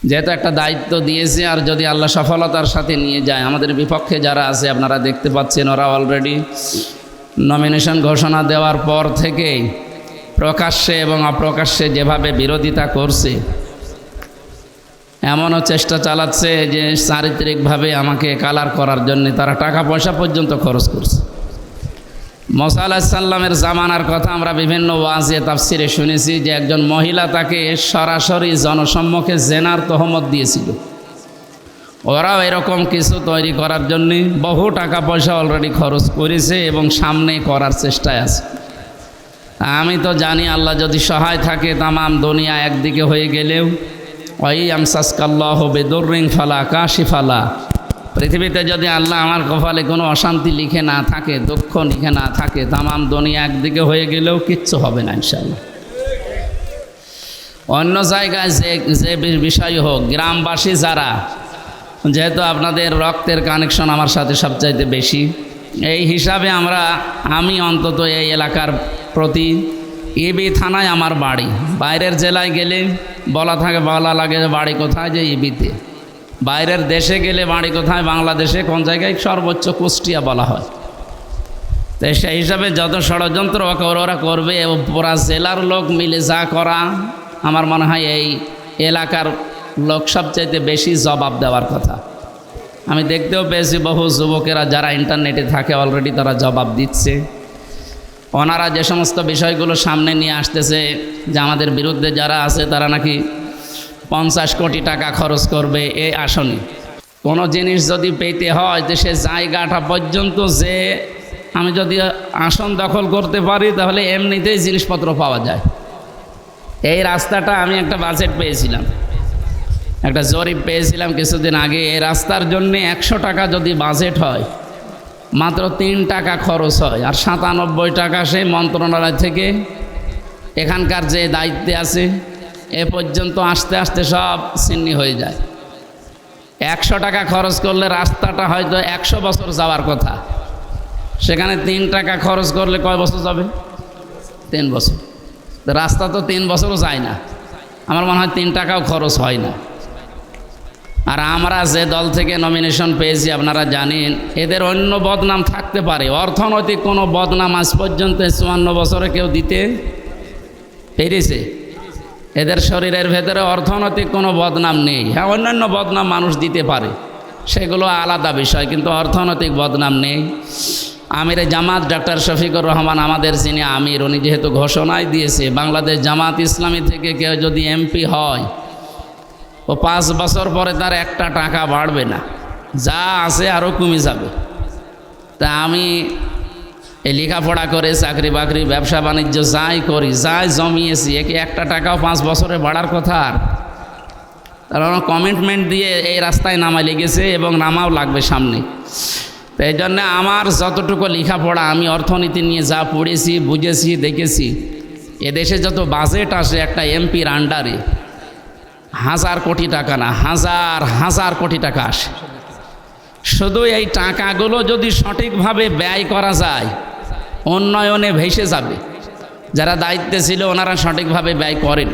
যেহেতু একটা দায়িত্ব দিয়েছে, আর যদি আল্লাহ সফলতার সাথে নিয়ে যায়, আমাদের বিপক্ষে যারা আছে আপনারা দেখতে পাচ্ছেন, ওরা অলরেডি নমিনেশন ঘোষণা দেওয়ার পর থেকেই প্রকাশ্যে এবং অপ্রকাশ্যে যেভাবে বিরোধিতা করছে, এমনও চেষ্টা চালাচ্ছে যে চারিত্রিকভাবে আমাকে কালার করার জন্য তারা টাকা পয়সা পর্যন্ত খরচ করছে। মুসা আলাইহিস সালামের জামানার কথা আমরা বিভিন্ন ওয়াজে তাফসিরে শুনেছি যে একজন মহিলা তাকে সরাসরি জনসম্মুখে জেনার তহমত দিয়েছিল। ওরাও এরকম কিছু তৈরি করার জন্যে বহু টাকা পয়সা অলরেডি খরচ করেছে এবং সামনে করার চেষ্টায় আছে। আমি তো জানি আল্লাহ যদি সহায় থাকে, তামাম দুনিয়া একদিকে হয়ে গেলেও ওই আমসাসকাল্লাহু বিদুররিন ফালা কাশিফা লাহু, পৃথিবীতে যদি আল্লাহ আমার কপালে কোনো অশান্তি লিখে না থাকে, দুঃখ লিখে না থাকে, তামাম দুনিয়া একদিকে হয়ে গেলেও কিচ্ছু হবে না ইনশাআল্লাহ। অন্য জায়গায় যে বিষয় হোক, গ্রামবাসী যারা, যেহেতু আপনাদের রক্তের কানেকশন আমার সাথে সবচাইতে বেশি, এই হিসাবে আমি অন্তত এই এলাকার প্রতি, ইবি থানায় আমার বাড়ি, বাইরের জেলায় গেলে বলা লাগে বাড়ি কোথায়, যে ইবিতে। বাইরের দেশে গেলে বাড়ি কোথায়, বাংলাদেশে কোন জায়গায়, সর্বোচ্চ কুষ্টিয়া বলা হয়। তো সেই হিসাবে যত ষড়যন্ত্র ওরা করবে, পুরা জেলার লোক মিলে যা করা, আমার মনে হয় এই এলাকার লোক সবচাইতে বেশি জবাব দেওয়ার কথা। আমি দেখতেও পেয়েছি বহু যুবকেরা যারা ইন্টারনেটে থাকে অলরেডি তারা জবাব দিচ্ছে। ওনারা যে সমস্ত বিষয়গুলো সামনে নিয়ে আসতেছে যে আমাদের বিরুদ্ধে যারা আছে তারা নাকি 50 কোটি টাকা খরচ করবে এই আসনে। কোনো জিনিস যদি পেতে হয় যে সে জায়গাটা পর্যন্ত, যে আমি যদি আসন দখল করতে পারি তাহলে এমনিতেই জিনিসপত্র পাওয়া যায়। এই রাস্তাটা আমি একটা বাজেট পেয়েছিলাম, একটা জরিপ পেয়েছিলাম কিছুদিন আগে। এই রাস্তার জন্য 100 টাকা যদি বাজেট হয়, মাত্র 3 টাকা খরচ হয়, আর 97 টাকা সেই মন্ত্রণালয় থেকে এখানকার যে দায়িত্বে আছে এ পর্যন্ত আসতে আসতে সব ছিন্নি হয়ে যায়। 100 টাকা খরচ করলে রাস্তাটা হয়তো 100 বছর যাওয়ার কথা, সেখানে 3 টাকা খরচ করলে কয় বছর যাবে? 3 বছর। রাস্তা তো 3 বছরও যায় না, আমার মনে হয় 3 টাকাও খরচ হয় না। আর আমরা যে দল থেকে নমিনেশন পেয়েছি আপনারা জানেন, এদের অন্য বদনাম থাকতে পারে, অর্থনৈতিক কোনো বদনাম আজ পর্যন্ত 54 বছরে কেউ দিতে পেরেছে? এদের শরীরের ভেতরে অর্থনৈতিক কোনো বদনাম নেই। হ্যাঁ, অন্যান্য বদনাম মানুষ দিতে পারে, সেগুলো আলাদা বিষয়, কিন্তু অর্থনৈতিক বদনাম নেই। আমিরে জামাত ডক্টর শফিকুর রহমান আমাদের যিনি আমির, উনি যেহেতু ঘোষণাই দিয়েছে বাংলাদেশ জামাত ইসলামী থেকে কেউ যদি এমপি হয়, ও 5 বছর পরে তার 1 টাকা বাড়বে না, যা আছে আরও কমে যাবে। তা আমি এই লেখাপড়া করে চাকরি বাকরি ব্যবসা বাণিজ্য যাই করি, যাই জমিয়েছি, একে 1 টাকাও 5 বছরে বাড়ার কথা। আর তারা কমিটমেন্ট দিয়ে এই রাস্তায় নামা লেগেছে এবং নামাও লাগবে সামনে। তো এই জন্যে আমার যতটুকু লেখাপড়া, আমি অর্থনীতি নিয়ে যা পড়েছি, বুঝেছি, দেখেছি, এদেশে যত বাজেট আসে একটা এমপির আন্ডারে 1000 কোটি টাকা না, হাজার কোটি টাকা আসে। শুধু এই টাকাগুলো যদি সঠিকভাবে ব্যয় করা যায়, উন্নয়নে ভেসে যাবে। যারা দায়িত্বে ছিল ওনারা সঠিকভাবে ব্যয় করেন।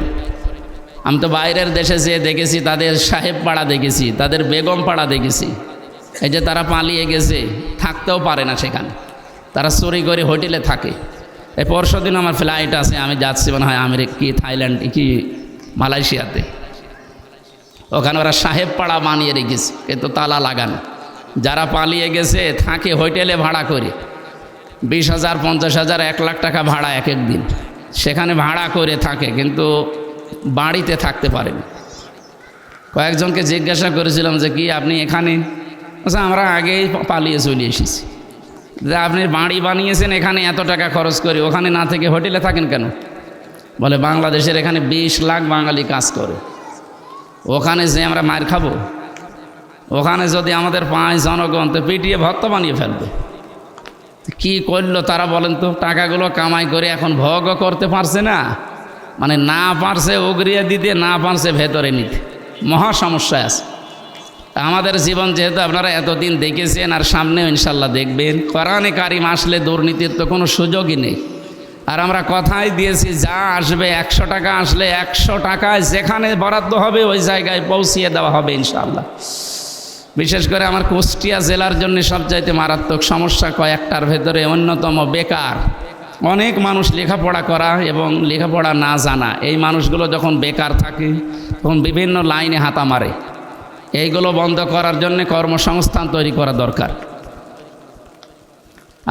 আমি তো বাইরের দেশে যেয়ে দেখেছি, তাদের সাহেব পাড়া দেখেছি, তাদের বেগম পাড়া দেখেছি। এই যে তারা পালিয়ে গেছে, থাকতেও পারে না সেখানে, তারা চুরি করে হোটেলে থাকে। এই পরশুদিন আমার ফ্লাইট আছে, আমি যাচ্ছি মনে হয় কি থাইল্যান্ড কি মালয়েশিয়াতে। ওখানে ওরা সাহেব পাড়া বানিয়ে রেখেছে, কিন্তু তালা লাগানো। যারা পালিয়ে গেছে থাকে হোটেলে ভাড়া করে, 20,000, 50,000, 1 লাখ টাকা ভাড়া এক দিন, সেখানে ভাড়া করে থাকে, কিন্তু বাড়িতে থাকতে পারেন। কয়েকজনকে জিজ্ঞাসা করেছিলাম যে কি আপনি এখানে? আচ্ছা, আমরা আগেই পালিয়ে চলে এসেছি। যে আপনি বাড়ি বানিয়েছেন এখানে এত টাকা খরচ করে, ওখানে না থেকে হোটেলে থাকেন কেন? বলে বাংলাদেশের এখানে 20 লাখ বাঙালি কাজ করে, ওখানে যে আমরা মার খাবো? ওখানে যদি আমাদের 5 জনগণ তো পিটিয়ে ভর্তা বানিয়ে ফেলবে। কি করলো তারা বলেন তো? টাকাগুলো কামাই করে এখন ভোগও করতে পারছে না, মানে না পারছে উগরিয়ে দিতে, না পারছে ভেতরে নিতে, মহা সমস্যায় আছে। আমাদের জীবন যেহেতু আপনারা এতদিন দেখেছেন আর সামনেও ইনশাল্লাহ দেখবেন, কোরআনে কারিম আসলে দুর্নীতির তো কোনো সুযোগই নেই। আর আমরা কথাই দিয়েছি যা আসবে 100 টাকা আসলে 100 টাকায় যেখানে বরাদ্দ হবে ওই জায়গায় পৌঁছিয়ে দেওয়া হবে ইনশাআল্লাহ। বিশেষ করে আমার কুষ্টিয়া জেলার জন্য সবচাইতে মারাত্মক সমস্যা কয়েকটার ভেতরে অন্যতম বেকার। অনেক মানুষ লেখাপড়া করা এবং লেখাপড়া না জানা, এই মানুষগুলো যখন বেকার থাকে তখন বিভিন্ন লাইনে হাতা মারে। এইগুলো বন্ধ করার জন্য কর্মসংস্থান তৈরি করা দরকার।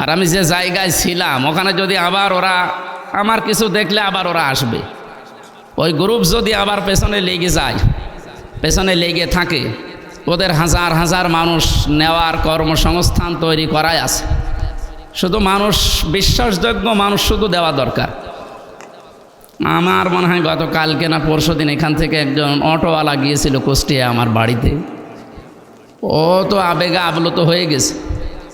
আর আমি যে জায়গায় ছিলাম ওখানে যদি আবার ওরা আমার কিছু দেখলে আবার ওরা আসবে, ওই গ্রুপ যদি আবার পেছনে লেগে যায়, পেছনে লেগে থাকে, ওদের হাজার হাজার মানুষ নেওয়ার কর্মসংস্থান তৈরি করাই আছে। শুধু মানুষ, বিশ্বাসযোগ্য মানুষ শুধু দেওয়া দরকার। আমার মনে হয় গতকালকে না পরশু দিন এখান থেকে একজন অটোওয়ালা গিয়েছিল কুষ্টিয়া আমার বাড়িতে। ও তো আবেগে আপ্লুত হয়ে গেছে,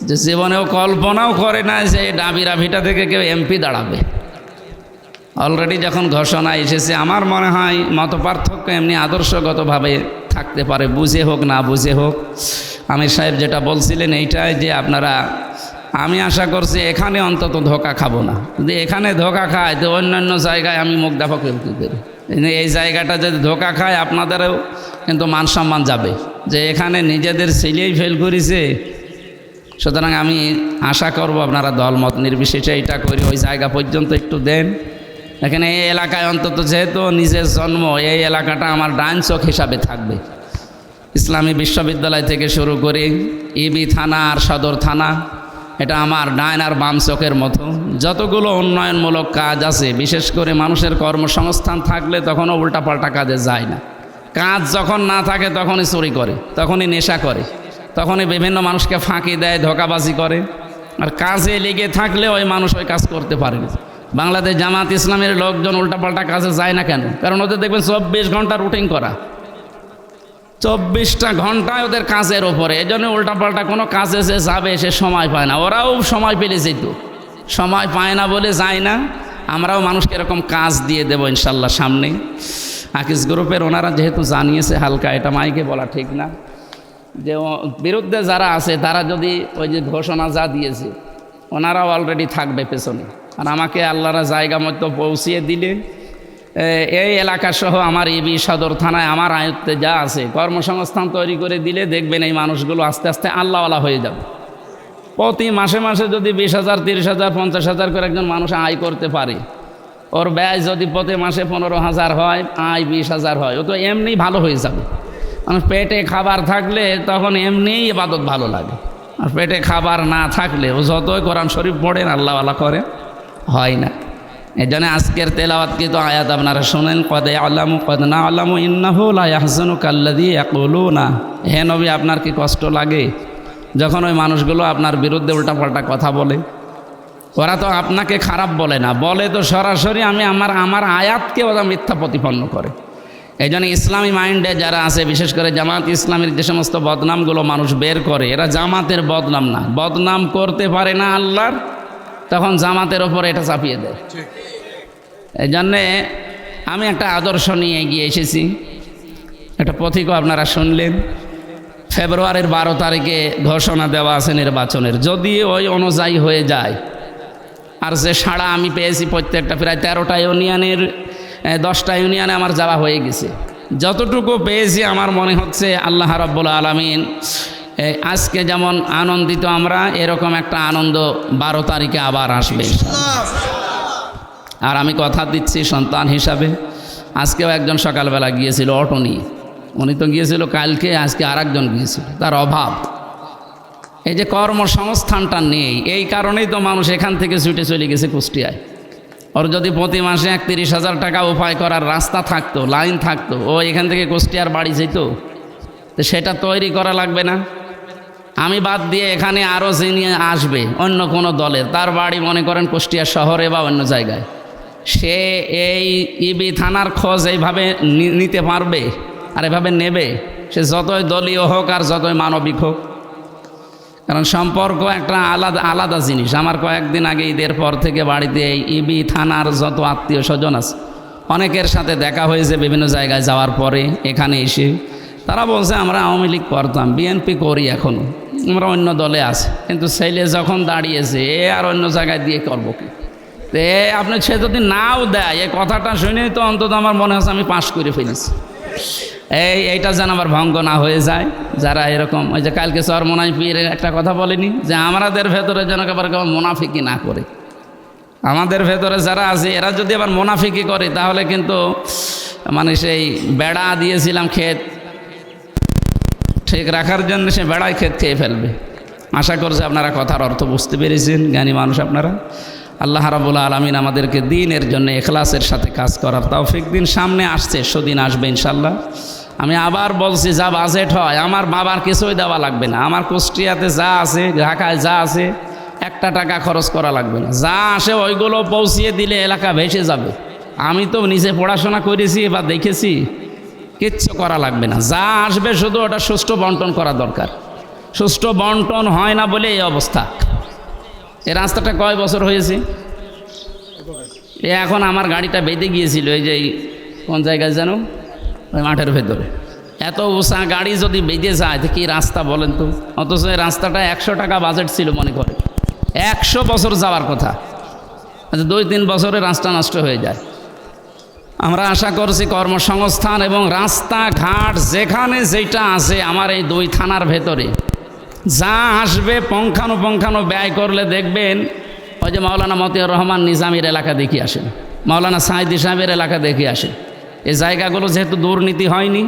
যে জীবনেও কল্পনাও করে না যে ডাবিরা ভিটা থেকে কেউ এমপি দাঁড়াবে। অলরেডি যখন ঘোষণা এসেছে, আমার মনে হয় মতপার্থক্য এমনি আদর্শগতভাবে থাকতে পারে, বুঝে হোক না বুঝে হোক। আমির সাহেব যেটা বলছিলেন এইটাই যে আপনারা, আমি আশা করছি এখানে অন্তত ধোকা খাবো না। যদি এখানে ধোকা খায় তো অন্যান্য জায়গায় আমি মুখ দেখা করি। এই জায়গাটা যদি ধোকা খায় আপনাদেরও কিন্তু মান সম্মান যাবে, যে এখানে নিজেদের ছেলেই ফেল করেছে। সুতরাং আমি আশা করব আপনারা দলমত নির্বিশেষে এটা করি, ওই জায়গা পর্যন্ত একটু দেন। এখানে এই এলাকায় অন্তত যেহেতু নিজের জন্ম, এই এলাকাটা আমার ডান চোখ হিসাবে থাকবে। ইসলামী বিশ্ববিদ্যালয় থেকে শুরু করে ইবি থানা আর সদর থানা, এটা আমার ডান আর বাম চোখের মতো। যতগুলো উন্নয়নমূলক কাজ আছে, বিশেষ করে মানুষের কর্মসংস্থান থাকলে তখনও উল্টাপাল্টা কাজে যায় না। কাজ যখন না থাকে তখনই চুরি করে, তখনই নেশা করে, তখনই বিভিন্ন মানুষকে ফাঁকি দেয়, ধোঁকাবাজি করে। আর কাজে লেগে থাকলে ওই মানুষ ওই কাজ করতে পারে না। বাংলাদেশ জামাত ইসলামের লোকজন উল্টাপাল্টা কাজে যায় না কেন? কারণ ওদের দেখবেন 24 ঘন্টা রুটিন করা, 24টা ঘন্টায় ওদের কাজের ওপরে। এই জন্য উল্টাপাল্টা কোনো কাজে যে যাবে সে সময় পায় না। ওরাও সময় পেলে যেত, সময় পায় না বলে যায় না। আমরাও মানুষকে এরকম কাজ দিয়ে দেবো ইনশাল্লাহ সামনে। আকিস গ্রুপের ওনারা যেহেতু জানিয়েছে হালকা, এটা মাইকে বলা ঠিক না, যে বিরুদ্ধে যারা আছে তারা যদি ওই যে ঘোষণা যা দিয়েছে ওনারাও অলরেডি থাকবে পেছনে। আর আমাকে আল্লাহরা জায়গা মতো পৌঁছিয়ে দিলে এই এলাকা সহ আমার ইবি সদর থানায় আমার আয়ত্তে যা আছে কর্মসংস্থান তৈরি করে দিলে দেখবেন এই মানুষগুলো আস্তে আস্তে আল্লাহওয়ালা হয়ে যাবে। প্রতি মাসে মাসে যদি 20,000, 30,000, 50,000 করে একজন মানুষ আয় করতে পারে, ওর ব্যয় যদি প্রতি মাসে 15,000 হয়, আয় 20,000 হয়, ও তো এমনি ভালো হয়ে যাবে। মানুষ পেটে খাবার থাকলে তখন এমনিই ইবাদত ভালো লাগে। আর পেটে খাবার না থাকলে ও যতই কোরআন শরীফ পড়েন আল্লাহওয়ালা করে হয় না। এই জন্য আজকের তেলাওয়াতকৃত আয়াত আপনারা শোনেন, কদ আলামু কদ না আলামু ইন্নাহু লা ইয়াহজুনুকা আল্লাযী ইয়াকুলুনা। হে নবী, আপনার কি কষ্ট লাগে যখন ওই মানুষগুলো আপনার বিরুদ্ধে উল্টাপাল্টা কথা বলে? ওরা তো আপনাকে খারাপ বলে না, বলে তো সরাসরি আমি আমার আয়াতকে ওরা মিথ্যা প্রতিপন্ন করে। এই জন্য ইসলামী মাইন্ডে যারা আছে, বিশেষ করে জামাত ইসলামের যে সমস্ত বদনামগুলো মানুষ বের করে, এরা জামাতের বদনাম না, বদনাম করতে পারে না আল্লাহর, তখন জামাতের ওপরে এটা চাপিয়ে দেয়। এই জন্যে আমি একটা আদর্শ নিয়ে এগিয়ে এসেছি। একটা পথিকও আপনারা শুনলেন, ফেব্রুয়ারির 12 তারিখে ঘোষণা দেওয়া আছে নির্বাচনের। যদি ওই অনুযায়ী হয়ে যায়, আর যে সাড়া আমি পেয়েছি প্রত্যেকটা প্রায় 13টা ইউনিয়নের 10টা ইউনিয়নে আমার যাওয়া হয়ে গেছে, যতটুকু পেয়েছি আমার মনে হচ্ছে আল্লাহ রাব্বুল আলামিন আজকে যেমন আনন্দিত আমরা, এরকম একটা আনন্দ 12 তারিখে আবার আসবে। আর আমি কথা দিচ্ছি সন্তান হিসাবে, আজকেও একজন সকালবেলা গিয়েছিল অটো নিয়ে, উনি তো গিয়েছিল কালকে, আজকে আর একজন গিয়েছিল। তার অভাব, এই যে কর্মসংস্থানটা নেই, এই কারণেই তো মানুষ এখান থেকে ছুটে চলে গেছে কুষ্টিয়ায়। ওর যদি প্রতি মাসে 31,000 টাকা উপায় করার রাস্তা থাকতো, লাইন থাকতো, ও এখান থেকে কুষ্টিয়ার বাড়ি যেত, তো সেটা তৈরি করা লাগবে না? আমি বাদ দিয়ে এখানে আরও যিনি আসবে অন্য কোনো দলের, তার বাড়ি মনে করেন কুষ্টিয়া শহরে বা অন্য জায়গায়, সে এই ইবি থানার খোঁজ এইভাবে নিতে পারবে আর এভাবে নেবে? সে যতই দলীয় হোক আর যতই মানবিক হোক, কারণ সম্পর্ক একটা আলাদা আলাদা জিনিস। আমার কয়েকদিন আগে ঈদের পর থেকে বাড়িতে এই ইবি থানার যত আত্মীয় স্বজন আছে অনেকের সাথে দেখা হয়েছে বিভিন্ন জায়গায় যাওয়ার পরে এখানে এসে। তারা বলছে আমরা আওয়ামী লীগ করতাম, বিএনপি করি এখনও, আমরা অন্য দলে আছি, কিন্তু ছেলে যখন দাঁড়িয়েছে এ আর অন্য জায়গায় দিয়ে করবো কি? আপনি সে যদি নাও দেয়, এই কথাটা শুনেই তো অন্তত আমার মনে হচ্ছে আমি পাশ করে ফেলেছি। এইটা যেন আবার ভঙ্গ না হয়ে যায়। যারা এরকম, ওই যে কালকে চরমোনাই পীরের একটা কথা বলেনি যে আমাদের ভেতরে যেন আবার কেউ মুনাফিকি না করে। আমাদের ভেতরে যারা আছে এরা যদি আবার মুনাফিকি করে তাহলে কিন্তু মানে সেই বেড়া দিয়েছিলাম ক্ষেত ঠিক রাখার জন্য, সে বেড়ায় ক্ষেত খেয়ে ফেলবে। আশা করছি আপনারা কথার অর্থ বুঝতে পেরেছেন, জ্ঞানী মানুষ আপনারা। আল্লাহ রাব্বুল আলামিন আমাদেরকে দ্বীনের জন্য ইখলাসের সাথে কাজ করার তৌফিক দিন। সামনে আসছে, সেদিন আসবে ইনশাল্লাহ। আমি আবার বলছি, যা বাজেট হয় আমার বাবার কিছুই দেওয়া লাগবে না। আমার কুষ্টিয়াতে যা আছে, ঢাকায় যা আছে, একটা টাকা খরচ করা লাগবে না। যা আসে ওইগুলো পৌঁছিয়ে দিলে এলাকা ভেসে যাবে। আমি তো নিজে পড়াশোনা করেছি বা দেখেছি, কিচ্ছু করা লাগবে না। যা আসবে শুধু ওটা সুষ্ঠু বন্টন করা দরকার। সুষ্ঠু বন্টন হয় না বলে এই অবস্থা। এই রাস্তাটা কয় বছর হয়েছে? এখন আমার গাড়িটা বেঁধে গিয়েছিল এই যে কোন জায়গায় যেন, ওই মাঠের ভেতরে। এত উঁচা গাড়ি যদি বেঁধে যায় তো কী রাস্তা বলেন তো? অথচ এই রাস্তাটা 100 টাকা বাজেট ছিল মনে করে, 100 বছর যাওয়ার কথা। আচ্ছা 2-3 বছরে রাস্তা নষ্ট হয়ে যায়। আমরা আশা করছি কর্মসংস্থান এবং রাস্তাঘাট যেখানে যেটা আছে আমার এই 2 থানার ভেতরে যা আসবে পঙ্খানো ব্যয় করলে দেখবেন ওই যে মাওলানা মতিয়ার রহমান নিজামীর এলাকা দেখে আসেন, মাওলানা সাইদি সাহেবের এলাকা দেখে আসেন। এই জায়গাগুলো যেহেতু দুর্নীতি হয়নি,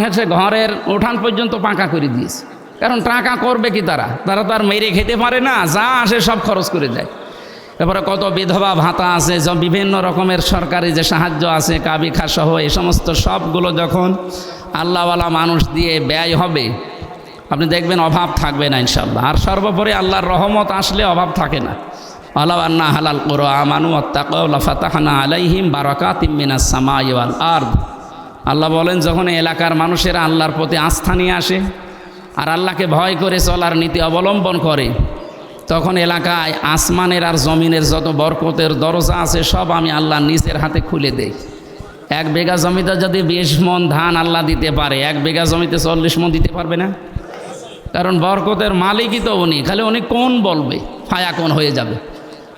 হচ্ছে ঘরের উঠান পর্যন্ত পাকা করে দিয়েছে। কারণ টাকা করবে কি তারা তো আর মেরে খেতে পারে না, যা আসে সব খরচ করে দেয়। এরপরে কত বিধবা ভাতা আছে, বিভিন্ন রকমের সরকারি যে সাহায্য আছে, কাবিখা সহ এই সমস্ত সবগুলো যখন আল্লাহওয়ালা মানুষ দিয়ে ব্যয় হবে, আপনি দেখবেন অভাব থাকবে না ইনশাআল্লাহ। আর সর্বোপরি আল্লাহর রহমত আসলে অভাব থাকে না। আল্লাহ আন্না হালাল কুরআ আমানু ওয়াত্তাকাউ লাফাতাহনা আলাইহিম বারাকাতিম মিনাস সামাই ওয়াল আরদ। আল্লাহ বলেন, যখন এলাকার মানুষেরা আল্লাহর প্রতি আস্থা নিয়ে আসে আর আল্লাহকে ভয় করে চলার নীতি অবলম্বন করে, তখন এলাকায় আসমানের আর জমিনের যত বরকতের দরজা আছে সব আমি আল্লাহ নিজের হাতে খুলে দেই। 1 বিঘা জমিতে যদি 20 মণ ধান আল্লাহ দিতে পারে, 1 বিঘা জমিতে 40 মণ দিতে পারবে না? কারণ বরকতের মালিকই তো উনি, খালি উনি কোন বলবে, ফায়া কোন হয়ে যাবে।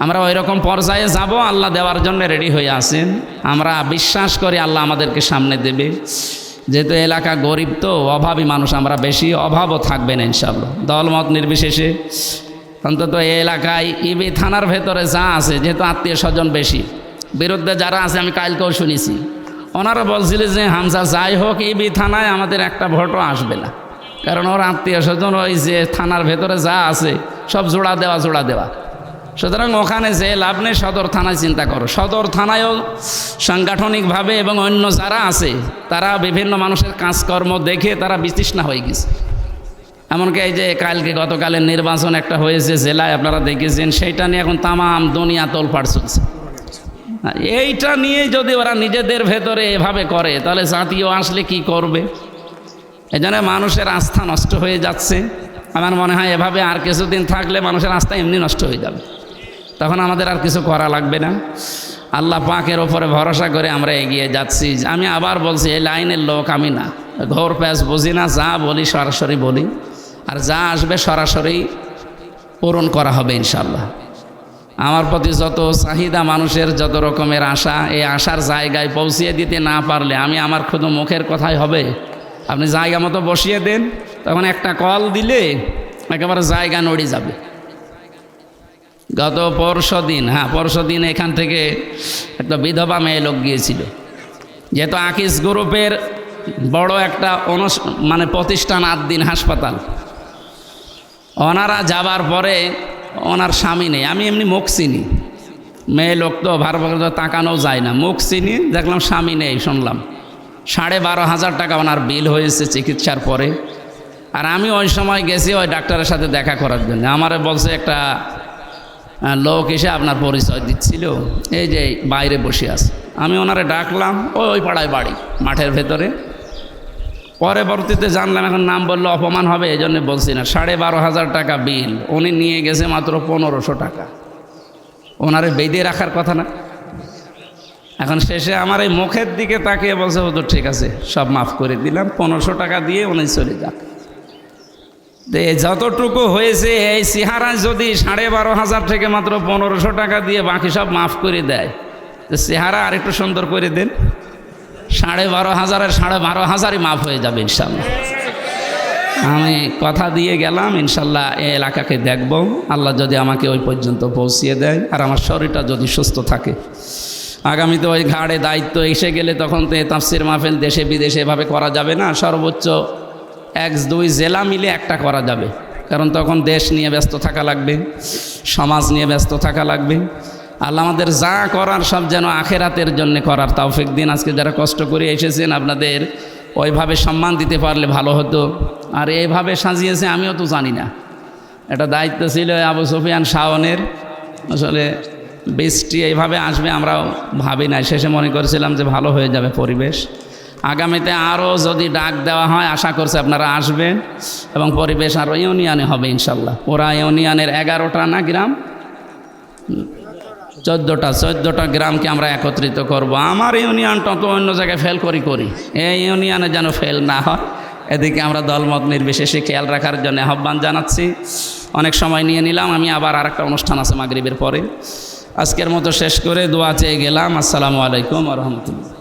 আমরা ওই রকম পর্যায়ে যাব, আল্লাহ দেওয়ার জন্য রেডি হয়ে আছেন। আমরা বিশ্বাস করি আল্লাহ আমাদেরকে সামনে দেবে। যেহেতু এলাকা গরিব, তো অভাবী মানুষ আমরা, বেশি অভাবও থাকবে না ইনশাআল্লাহ। দলমত নির্বিশেষে অন্তত এই এলাকায় ইবি থানার ভেতরে যা আছে, যেহেতু আত্মীয় স্বজন বেশি, বিরুদ্ধে যারা আছে আমি কালকেও শুনেছি, ওনারা বলছিলেন যে হামজা যাই হোক ইবি থানায় আমাদের একটা ভোটও আসবে না। কারণ ওর আত্মীয় স্বজন ওই যে থানার ভেতরে যা আছে সব জোড়া দেওয়া। সুতরাং ওখানে যে লাভ নেই, সদর থানায় চিন্তা করো। সদর থানায়ও সাংগঠনিকভাবে এবং অন্য যারা আছে তারা বিভিন্ন মানুষের কাজকর্ম দেখে তারা বিতৃষ্ণা হয়ে গেছে। এমনকি এই যে গতকালের নির্বাচন একটা হয়েছে জেলায়, আপনারা দেখেছেন, সেইটা নিয়ে এখন তামাম দুনিয়া তোলপাড় চলছে। এইটা নিয়ে যদি ওরা নিজেদের ভেতরে এভাবে করে তাহলে জাতীয় আসলে কি করবে? এই জন্য মানুষের আস্থা নষ্ট হয়ে যাচ্ছে। আমার মনে হয় এভাবে আর কিছুদিন থাকলে মানুষের আস্থা এমনি নষ্ট হয়ে যাবে, তখন আমাদের আর কিছু করা লাগবে না। আল্লাহ পাকের ওপরে ভরসা করে আমরা এগিয়ে যাচ্ছি। আমি আবার বলছি, এই লাইনের লোক আমি না, ঘোর প্যাঁচ বুঝি না, যা বলি সরাসরি বলি, আর যা আসবে সরাসরি পূরণ করা হবে ইনশাআল্লাহ। আমার প্রতি যত চাহিদা, মানুষের যত রকমের আশা, এই আশার জায়গায় পৌঁছিয়ে দিতে না পারলে আমি আমার শুধু মুখের কথাই হবে। আপনি জায়গা মতো বসিয়ে দেন, তখন একটা কল দিলে একেবারে জায়গা নড়ে যাবে। গত পরশুদিন এখান থেকে একটা বিধবা মেয়ে লোক গিয়েছিল। যেহেতু আকিস গ্রুপের বড় একটা প্রতিষ্ঠান আদ্দিন হাসপাতাল, ওনারা যাবার পরে ওনার স্বামী নেই। আমি এমনি মুখ চিনি, মেয়ে লোক তো ভার তাকানো যায় না, মুখ চিনি, দেখলাম স্বামী নেই। শুনলাম 12,500 টাকা ওনার বিল হয়েছে চিকিৎসার পরে। আর আমি ওই সময় গেছি ওই ডাক্তারের সাথে দেখা করার জন্য। আমারে বলছে একটা লোক এসে আপনার পরিচয় দিচ্ছিল, এই যে বাইরে বসে আছে। আমি ওনারে ডাকলাম, ওই পাড়ায় বাড়ি, মাঠের ভেতরে। পরবর্তীতে জানলাম, এখন নাম বললে অপমান হবে, এই জন্য বলছি না। 12,500 টাকা বিল, উনি নিয়ে গেছে মাত্র 1500 টাকা। ওনারে বেঁধে রাখার কথা না? এখন শেষে আমার এই মুখের দিকে তাকিয়ে বলছে, ও তো ঠিক আছে, সব মাফ করে দিলাম, 1500 টাকা দিয়ে উনি চলে যাক। যতটুকু হয়েছে এই চেহারায় যদি 12,500 থেকে মাত্র 1500 টাকা দিয়ে বাকি সব মাফ করে দেয়, তো চেহারা আরেকটু সুন্দর করে দেন, 12,500-এর 12,500-ই মাফ হয়ে যাবে ইনশাল্লাহ। আমি কথা দিয়ে গেলাম, ইনশাল্লাহ এই এলাকাকে দেখব, আল্লাহ যদি আমাকে ওই পর্যন্ত পৌঁছিয়ে দেয় আর আমার শরীরটা যদি সুস্থ থাকে। আগামীতে ওই ঘাড়ে দায়িত্ব এসে গেলে তখন তো তাফসির মাহফিল দেশে বিদেশে এভাবে করা যাবে না, সর্বোচ্চ 1-2 জেলা মিলে একটা করা যাবে, কারণ তখন দেশ নিয়ে ব্যস্ত থাকা লাগবে, সমাজ নিয়ে ব্যস্ত থাকা লাগবে। আল্লাহ আমাদের যা করার সব যেন আখেরাতের জন্য করার তৌফিক দিন। আজকে যারা কষ্ট করে এসেছেন আপনাদের ওইভাবে সম্মান দিতে পারলে ভালো হতো, আর এইভাবে সাজিয়েছে আমিও তো জানি না, এটা দায়িত্ব ছিল আবু সুফিয়ান শাওনের। আসলে বৃষ্টি এইভাবে আসবে আমরাও ভাবি না, শেষে মনে করেছিলাম যে ভালো হয়ে যাবে পরিবেশ। আগামীতে আরও যদি ডাক দেওয়া হয় আশা করছি আপনারা আসবেন এবং পরিবেশ আরও ইউনিয়নে হবে ইনশাল্লাহ। ওরা ইউনিয়নের 11টা না গ্রাম, 14টা গ্রামকে আমরা একত্রিত করব। আমার ইউনিয়নটা তো অন্য জায়গায় ফেল করি, এই ইউনিয়নে যেন ফেল না হয়, এদিকে আমরা দলমত নির্বিশেষে খেয়াল রাখার জন্য আহ্বান জানাচ্ছি। অনেক সময় নিয়ে নিলাম, আমি আবার আরেকটা অনুষ্ঠান আছে মাগরিবের পরে। আজকের মতো শেষ করে দোয়া চেয়ে গেলাম। আসসালামু আলাইকুম ওয়া রাহমাতুল্লাহ।